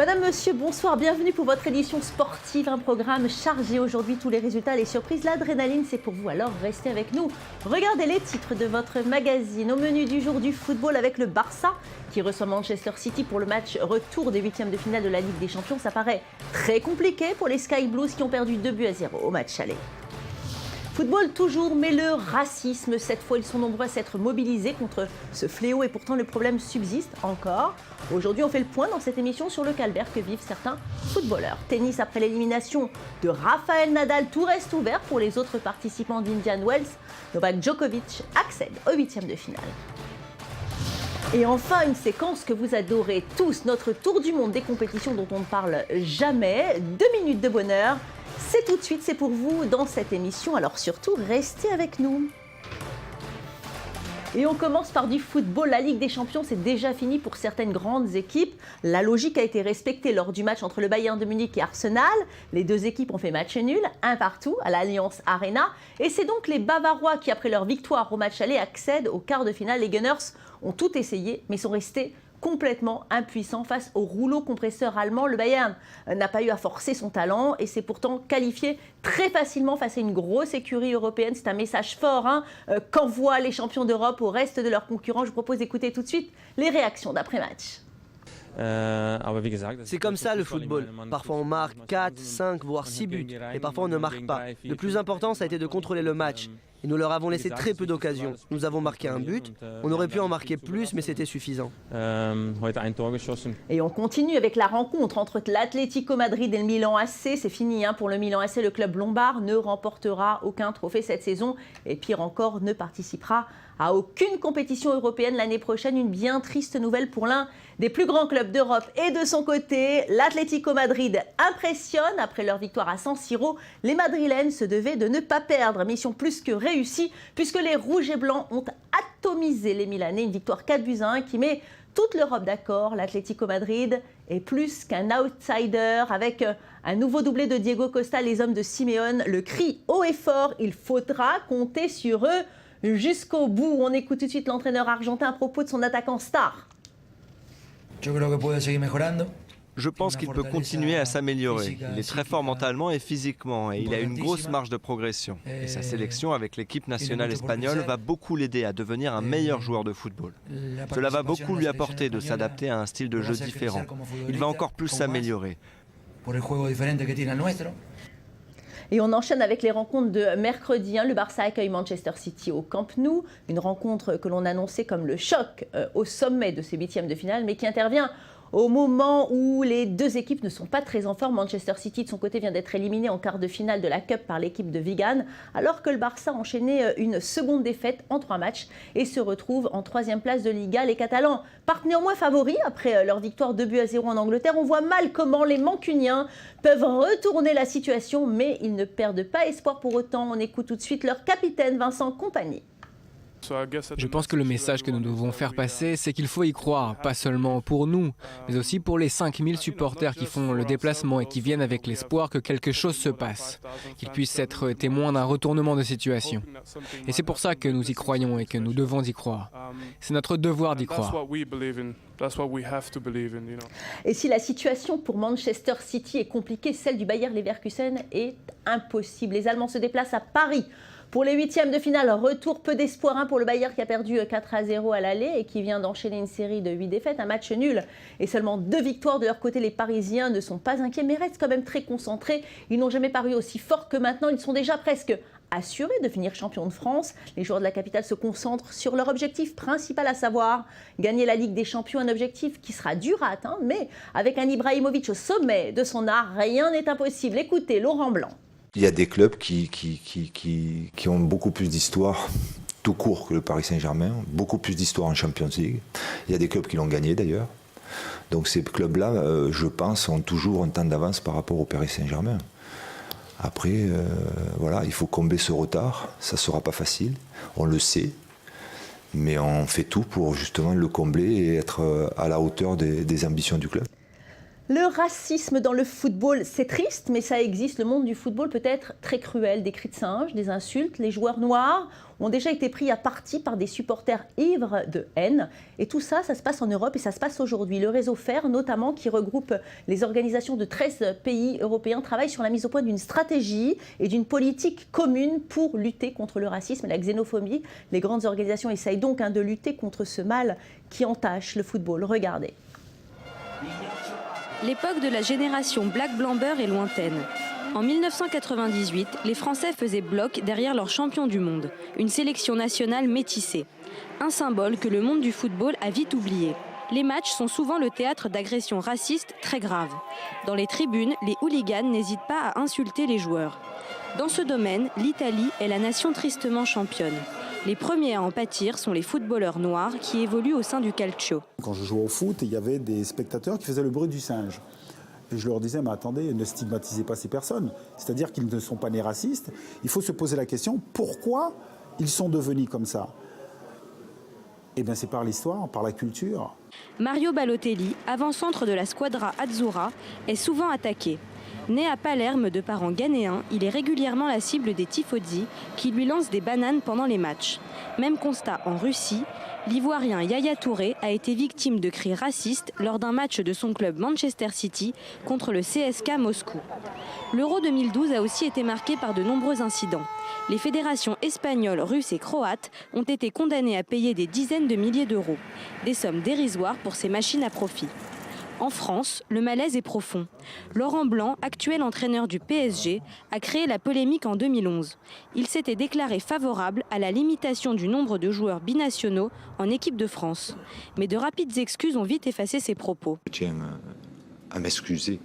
Madame, monsieur, bonsoir, bienvenue pour votre édition sportive, un programme chargé aujourd'hui, tous les résultats, les surprises, l'adrénaline, c'est pour vous, alors restez avec nous. Regardez les titres de votre magazine. Au menu du jour, du football avec le Barça qui reçoit Manchester City pour le match retour des huitièmes de finale de la Ligue des Champions. Ça paraît très compliqué pour les Sky Blues qui ont perdu 2-0 au match aller. Football toujours, mais le racisme, cette fois, ils sont nombreux à s'être mobilisés contre ce fléau et pourtant le problème subsiste encore. Aujourd'hui, on fait le point dans cette émission sur le calvaire que vivent certains footballeurs. Tennis, après l'élimination de Rafael Nadal, tout reste ouvert pour les autres participants d'Indian Wells. Novak Djokovic accède aux huitièmes de finale. Et enfin, une séquence que vous adorez tous, notre tour du monde des compétitions dont on ne parle jamais. 2 minutes de bonheur. C'est tout de suite, c'est pour vous dans cette émission, alors surtout restez avec nous. Et on commence par du football. La Ligue des Champions, c'est déjà fini pour certaines grandes équipes. La logique a été respectée lors du match entre le Bayern de Munich et Arsenal. Les deux équipes ont fait match nul, 1-1 à l'Allianz Arena. Et c'est donc les Bavarois qui, après leur victoire au match aller, accèdent au quart de finale. Les Gunners ont tout essayé, mais sont restés complètement impuissant face au rouleau compresseur allemand. Le Bayern n'a pas eu à forcer son talent et s'est pourtant qualifié très facilement face à une grosse écurie européenne. C'est un message fort qu'envoient les champions d'Europe au reste de leurs concurrents. Je vous propose d'écouter tout de suite les réactions d'après-match. C'est comme ça le football. Parfois on marque 4, 5, voire 6 buts et parfois on ne marque pas. Le plus important, ça a été de contrôler le match. Et nous leur avons laissé très peu d'occasions. Nous avons marqué un but, on aurait pu en marquer plus, mais c'était suffisant. Et on continue avec la rencontre entre l'Atlético Madrid et le Milan AC. C'est fini pour le Milan AC. Le club lombard ne remportera aucun trophée cette saison. Et pire encore, ne participera à aucune compétition européenne l'année prochaine. Une bien triste nouvelle pour l'un des plus grands clubs d'Europe. Et de son côté, l'Atlético Madrid impressionne. Après leur victoire à San Siro, les Madrilènes se devaient de ne pas perdre. Mission plus que réussie, puisque les Rouges et Blancs ont atomisé les Milanais. Une victoire 4-1 qui met toute l'Europe d'accord. L'Atlético Madrid est plus qu'un outsider. Avec un nouveau doublé de Diego Costa, les hommes de Simeone le crient haut et fort. Il faudra compter sur eux jusqu'au bout. On écoute tout de suite l'entraîneur argentin à propos de son attaquant star. Je pense qu'il peut continuer à s'améliorer. Il est très fort mentalement et physiquement et il a une grosse marge de progression. Et sa sélection avec l'équipe nationale espagnole va beaucoup l'aider à devenir un meilleur joueur de football. Cela va beaucoup lui apporter de s'adapter à un style de jeu différent. Il va encore plus s'améliorer. Et on enchaîne avec les rencontres de mercredi. Le Barça accueille Manchester City au Camp Nou. Une rencontre que l'on annonçait comme le choc au sommet de ces huitièmes de finale, mais qui intervient au moment où les deux équipes ne sont pas très en forme. Manchester City, de son côté, vient d'être éliminé en quart de finale de la Cup par l'équipe de Wigan, alors que le Barça a enchaîné une seconde défaite en 3 matchs et se retrouve en 3e place de Liga. Les Catalans partent néanmoins favoris après leur victoire 2-0 en Angleterre. On voit mal comment les Mancuniens peuvent retourner la situation, mais ils ne perdent pas espoir pour autant. On écoute tout de suite leur capitaine Vincent Kompany. Je pense que le message que nous devons faire passer, c'est qu'il faut y croire, pas seulement pour nous, mais aussi pour les 5000 supporters qui font le déplacement et qui viennent avec l'espoir que quelque chose se passe, qu'ils puissent être témoins d'un retournement de situation. Et c'est pour ça que nous y croyons et que nous devons y croire. C'est notre devoir d'y croire. Et si la situation pour Manchester City est compliquée, celle du Bayer Leverkusen est impossible. Les Allemands se déplacent à Paris pour les huitièmes de finale. Retour peu d'espoir pour le Bayer qui a perdu 4-0 à l'aller et qui vient d'enchaîner une série de 8 défaites, un match nul et seulement 2 victoires. De leur côté, les Parisiens ne sont pas inquiets mais restent quand même très concentrés. Ils n'ont jamais paru aussi forts que maintenant. Ils sont déjà presque assurés de finir champion de France. Les joueurs de la capitale se concentrent sur leur objectif principal, à savoir gagner la Ligue des Champions, un objectif qui sera dur à atteindre, mais avec un Ibrahimovic au sommet de son art, rien n'est impossible. Écoutez Laurent Blanc. Il y a des clubs qui ont beaucoup plus d'histoire tout court que le Paris Saint-Germain, beaucoup plus d'histoire en Champions League. Il y a des clubs qui l'ont gagné d'ailleurs. Donc ces clubs-là, je pense, ont toujours un temps d'avance par rapport au Paris Saint-Germain. Après, voilà, il faut combler ce retard. Ça ne sera pas facile, on le sait. Mais on fait tout pour justement le combler et être à la hauteur des ambitions du club. Le racisme dans le football, c'est triste, mais ça existe. Le monde du football peut être très cruel. Des cris de singe, des insultes. Les joueurs noirs ont déjà été pris à partie par des supporters ivres de haine. Et tout ça, ça se passe en Europe et ça se passe aujourd'hui. Le réseau FAIR, notamment, qui regroupe les organisations de 13 pays européens, travaille sur la mise au point d'une stratégie et d'une politique commune pour lutter contre le racisme et la xénophobie. Les grandes organisations essayent donc de lutter contre ce mal qui entache le football. Regardez. L'époque de la génération Black Blamber est lointaine. En 1998, les Français faisaient bloc derrière leur champion du monde, une sélection nationale métissée. Un symbole que le monde du football a vite oublié. Les matchs sont souvent le théâtre d'agressions racistes très graves. Dans les tribunes, les hooligans n'hésitent pas à insulter les joueurs. Dans ce domaine, l'Italie est la nation tristement championne. Les premiers à en pâtir sont les footballeurs noirs qui évoluent au sein du calcio. Quand je jouais au foot, il y avait des spectateurs qui faisaient le bruit du singe. Et je leur disais, mais attendez, ne stigmatisez pas ces personnes. C'est-à-dire qu'ils ne sont pas nés racistes. Il faut se poser la question, pourquoi ils sont devenus comme ça ? Eh bien, c'est par l'histoire, par la culture. Mario Balotelli, avant-centre de la Squadra Azzurra, est souvent attaqué. Né à Palerme de parents ghanéens, il est régulièrement la cible des tifosi qui lui lancent des bananes pendant les matchs. Même constat en Russie, l'Ivoirien Yaya Touré a été victime de cris racistes lors d'un match de son club Manchester City contre le CSKA Moscou. L'Euro 2012 a aussi été marqué par de nombreux incidents. Les fédérations espagnoles, russes et croates ont été condamnées à payer des dizaines de milliers d'euros. Des sommes dérisoires pour ces machines à profit. En France, le malaise est profond. Laurent Blanc, actuel entraîneur du PSG, a créé la polémique en 2011. Il s'était déclaré favorable à la limitation du nombre de joueurs binationaux en équipe de France. Mais de rapides excuses ont vite effacé ses propos. Je tiens à m'excuser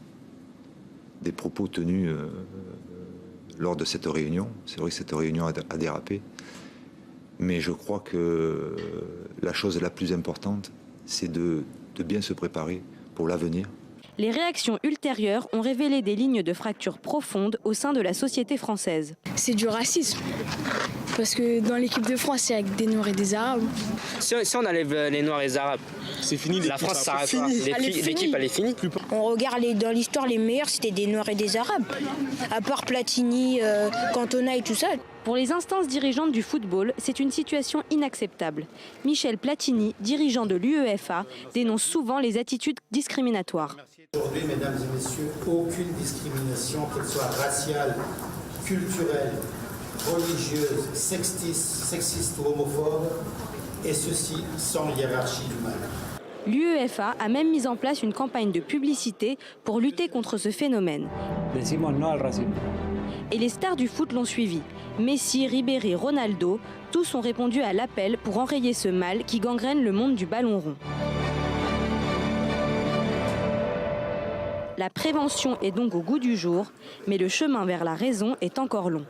des propos tenus lors de cette réunion. C'est vrai que cette réunion a dérapé. Mais je crois que la chose la plus importante, c'est de bien se préparer pour l'avenir. Les réactions ultérieures ont révélé des lignes de fracture profondes au sein de la société française. C'est du racisme, parce que dans l'équipe de France, c'est avec des Noirs et des Arabes. Si on enlève les Noirs et les Arabes, c'est fini. La France, ça arrête. L'équipe, elle est finie. On regarde dans l'histoire, les meilleurs, c'était des Noirs et des Arabes. À part Platini, Cantona et tout ça. Pour les instances dirigeantes du football, c'est une situation inacceptable. Michel Platini, dirigeant de l'UEFA, dénonce souvent les attitudes discriminatoires. Aujourd'hui, mesdames et messieurs, aucune discrimination, qu'elle soit raciale, culturelle, religieuse, sexiste ou homophobe, et ceci sans hiérarchie du mal. L'UEFA a même mis en place une campagne de publicité pour lutter contre ce phénomène. Et les stars du foot l'ont suivi. Messi, Ribéry, Ronaldo, tous ont répondu à l'appel pour enrayer ce mal qui gangrène le monde du ballon rond. La prévention est donc au goût du jour, mais le chemin vers la raison est encore long.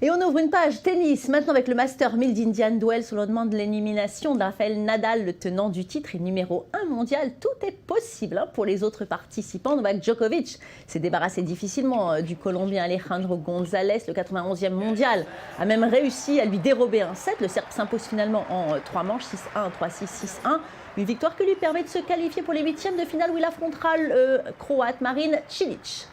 Et on ouvre une page tennis, maintenant avec le Master 1000 d'Indian Wells sur le demande de l'élimination de Rafael Nadal, le tenant du titre et numéro 1 mondial. Tout est possible pour les autres participants. Novak Djokovic s'est débarrassé difficilement du Colombien Alejandro González, le 91e mondial, a même réussi à lui dérober un set. Le Serbe s'impose finalement en 3 manches, 6-1, 3-6, 6-1. Une victoire qui lui permet de se qualifier pour les huitièmes de finale où il affrontera le Croate Marin Cilic.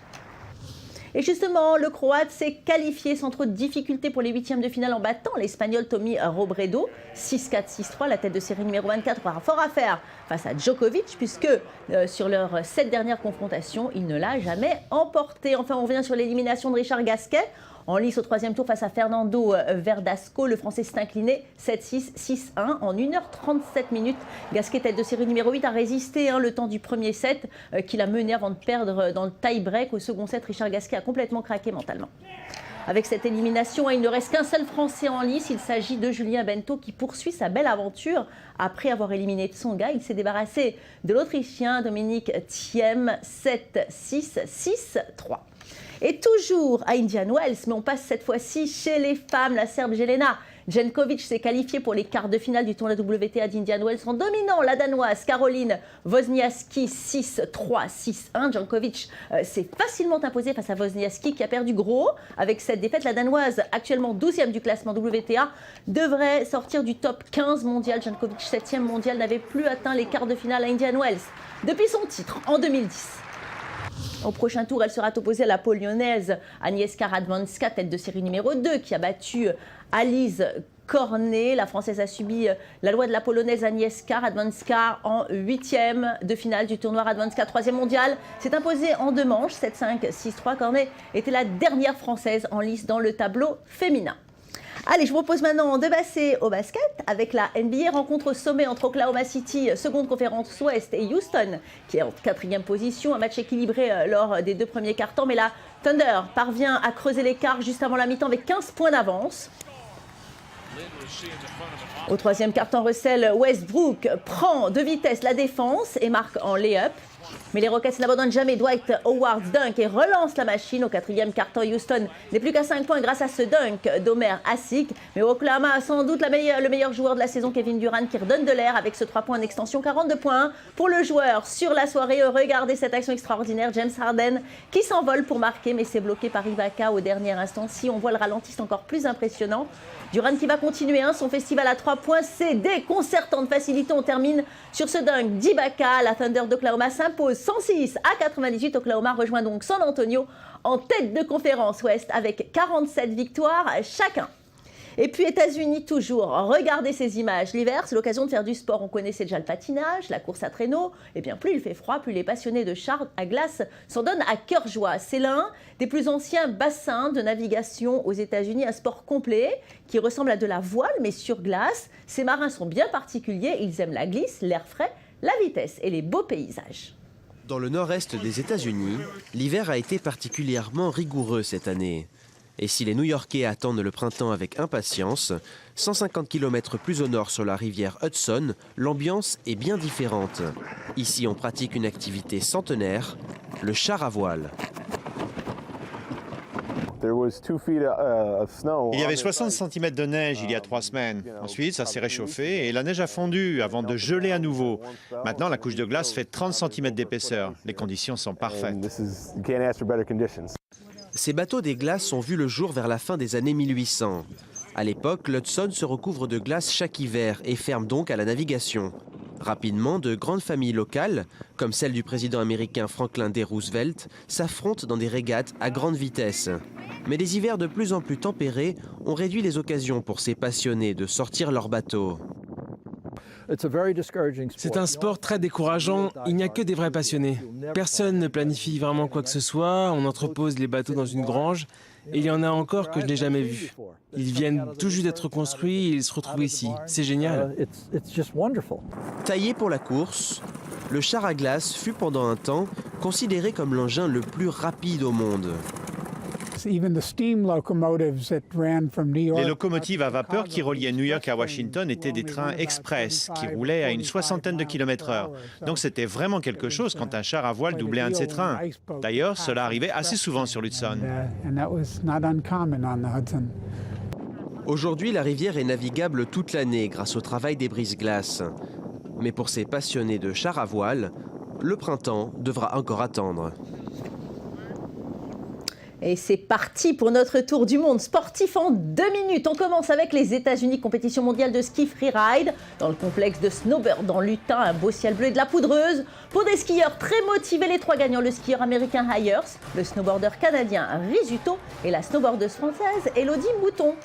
Et justement, le Croate s'est qualifié sans trop de difficultés pour les huitièmes de finale en battant l'Espagnol Tommy Robredo, 6-4, 6-3, la tête de série numéro 24 aura fort à faire face à Djokovic, puisque sur leurs 7 dernières confrontations, il ne l'a jamais emporté. Enfin, on revient sur l'élimination de Richard Gasquet. En lice au 3e tour face à Fernando Verdasco, le Français s'est incliné 7-6, 6-1 en 1h37 minutes. Gasquet, tête de série numéro 8, a résisté le temps du premier set qu'il a mené avant de perdre dans le tie-break. Au second set, Richard Gasquet a complètement craqué mentalement. Avec cette élimination, il ne reste qu'un seul Français en lice. Il s'agit de Julien Bento qui poursuit sa belle aventure. Après avoir éliminé Tsonga, il s'est débarrassé de l'Autrichien Dominique Thiem, 7-6, 6-3. Et toujours à Indian Wells, mais on passe cette fois-ci chez les femmes. La Serbe Jelena Jankovic s'est qualifiée pour les quarts de finale du tournoi WTA d'Indian Wells en dominant la Danoise Caroline Wozniacki 6-3, 6-1. Jankovic s'est facilement imposée face à Wozniacki qui a perdu gros. Avec cette défaite, la Danoise, actuellement 12e du classement WTA, devrait sortir du top 15 mondial. Jankovic, 7e mondial, n'avait plus atteint les quarts de finale à Indian Wells. depuis son titre en 2010. Au prochain tour, elle sera opposée à la polonaise Agnieszka Radwanska, tête de série numéro 2, qui a battu Alice Cornet. La Française a subi la loi de la polonaise Agnieszka Radwanska en 8e de finale du tournoi. Radwanska, 3e mondiale, s'est imposée en 2 manches, 7-5, 6-3. Cornet était la dernière Française en lice dans le tableau féminin. Allez, je vous propose maintenant de passer au basket avec la NBA. Rencontre au sommet entre Oklahoma City, seconde conférence Ouest, et Houston, qui est en 4e position. Un match équilibré lors des 2 premiers quart-temps, mais la Thunder parvient à creuser l'écart juste avant la mi-temps avec 15 points d'avance. Au 3e quart-temps, Russell Westbrook prend de vitesse la défense et marque en lay-up. Mais les Rockets n'abandonnent jamais. Dwight Howard dunk et relance la machine. Au 4e quart-temps, Houston n'est plus qu'à 5 points grâce à ce dunk d'Omer Asik. Mais Oklahoma a sans doute le meilleur joueur de la saison, Kevin Durant, qui redonne de l'air avec ce 3 points en extension. 42 points pour le joueur sur la soirée. Regardez cette action extraordinaire. James Harden qui s'envole pour marquer, mais c'est bloqué par Ibaka au dernier instant. Si on voit le ralenti, c'est encore plus impressionnant. Durant qui va continuer son festival à 3 points. C'est déconcertante facilité. On termine sur ce dunk d'Ibaka. La Thunder d'Oklahoma s'impose 106 à 98. Oklahoma rejoint donc San Antonio en tête de conférence Ouest avec 47 victoires chacun. Et puis États-Unis toujours, regardez ces images. L'hiver, c'est l'occasion de faire du sport. On connaissait déjà le patinage, la course à traîneau. Et bien plus il fait froid, plus les passionnés de chars à glace s'en donnent à cœur joie. C'est l'un des plus anciens bassins de navigation aux États-Unis, un sport complet qui ressemble à de la voile mais sur glace. Ces marins sont bien particuliers, ils aiment la glisse, l'air frais, la vitesse et les beaux paysages. Dans le nord-est des États-Unis, l'hiver a été particulièrement rigoureux cette année. Et si les New-Yorkais attendent le printemps avec impatience, 150 km plus au nord sur la rivière Hudson, l'ambiance est bien différente. Ici, on pratique une activité centenaire, le char à voile. Il y avait 60 cm de neige il y a 3 semaines. Ensuite, ça s'est réchauffé et la neige a fondu avant de geler à nouveau. Maintenant, la couche de glace fait 30 cm d'épaisseur. Les conditions sont parfaites. Ces bateaux des glaces ont vu le jour vers la fin des années 1800. À l'époque, l'Hudson se recouvre de glace chaque hiver et ferme donc à la navigation. Rapidement, de grandes familles locales, comme celle du président américain Franklin D. Roosevelt, s'affrontent dans des régates à grande vitesse. Mais les hivers de plus en plus tempérés ont réduit les occasions pour ces passionnés de sortir leur bateau. C'est un sport très décourageant, il n'y a que des vrais passionnés. Personne ne planifie vraiment quoi que ce soit, on entrepose les bateaux dans une grange, et il y en a encore que je n'ai jamais vus. Ils viennent tout juste d'être construits et ils se retrouvent ici. C'est génial. Taillé pour la course, le char à glace fut pendant un temps considéré comme l'engin le plus rapide au monde. Les locomotives à vapeur qui reliaient New York à Washington étaient des trains express qui roulaient à une 60aine de km/h. Donc c'était vraiment quelque chose quand un char à voile doublait un de ces trains. D'ailleurs, cela arrivait assez souvent sur l'Hudson. Aujourd'hui, la rivière est navigable toute l'année grâce au travail des brise-glaces. Mais pour ces passionnés de char à voile, le printemps devra encore attendre. Et c'est parti pour notre tour du monde sportif en 2 minutes. On commence avec les États-Unis, compétition mondiale de ski freeride. Dans le complexe de snowboard dans l'Utah, un beau ciel bleu et de la poudreuse. Pour des skieurs très motivés, les 3 gagnants, le skieur américain Ayers, le snowboarder canadien Rizzuto et la snowboardeuse française Elodie Mouton.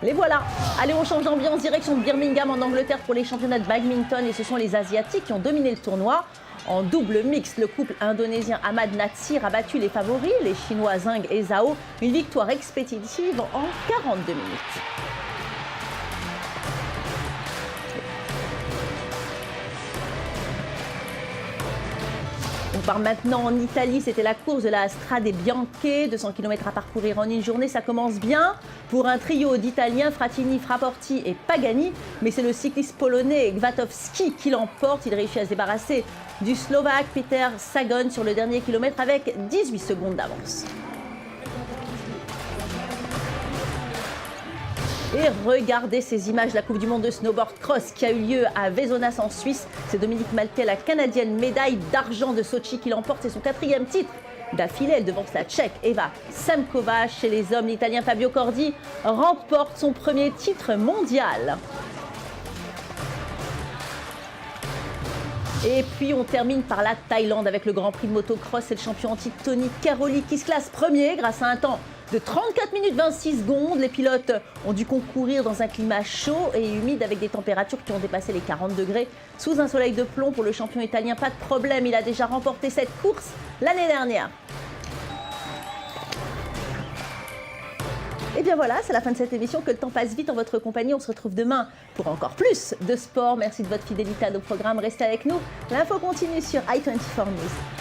Les voilà. Allez, on change d'ambiance, direction de Birmingham en Angleterre pour les championnats de badminton. Et ce sont les Asiatiques qui ont dominé le tournoi. En double mixte, le couple indonésien Ahmad Natsir a battu les favoris, les Chinois Zhang et Zhao. Une victoire expéditive en 42 minutes. On part maintenant en Italie, c'était la course de la Strade Bianche, 200 km à parcourir en une journée, ça commence bien pour un trio d'Italiens, Frattini, Fraporti et Pagani, mais c'est le cycliste polonais Gwiatkowski qui l'emporte, il réussit à se débarrasser du Slovaque Peter Sagan sur le dernier kilomètre avec 18 secondes d'avance. Et regardez ces images, la Coupe du Monde de snowboard cross qui a eu lieu à Vezonas en Suisse. C'est Dominique Maltais, la Canadienne, médaille d'argent de Sochi qui l'emporte. C'est son 4e titre d'affilée. Elle devance la Tchèque Eva Samkova. Chez les hommes, l'Italien Fabio Cordi remporte son 1er titre mondial. Et puis on termine par la Thaïlande avec le Grand Prix de motocross et le champion en titre Tony Caroli qui se classe premier grâce à un temps de 34 minutes 26 secondes. Les pilotes ont dû concourir dans un climat chaud et humide avec des températures qui ont dépassé les 40 degrés. Sous un soleil de plomb pour le champion italien, pas de problème, il a déjà remporté cette course l'année dernière. Et bien voilà, c'est la fin de cette émission. Que le temps passe vite en votre compagnie. On se retrouve demain pour encore plus de sport. Merci de votre fidélité à nos programmes. Restez avec nous. L'info continue sur i24 News.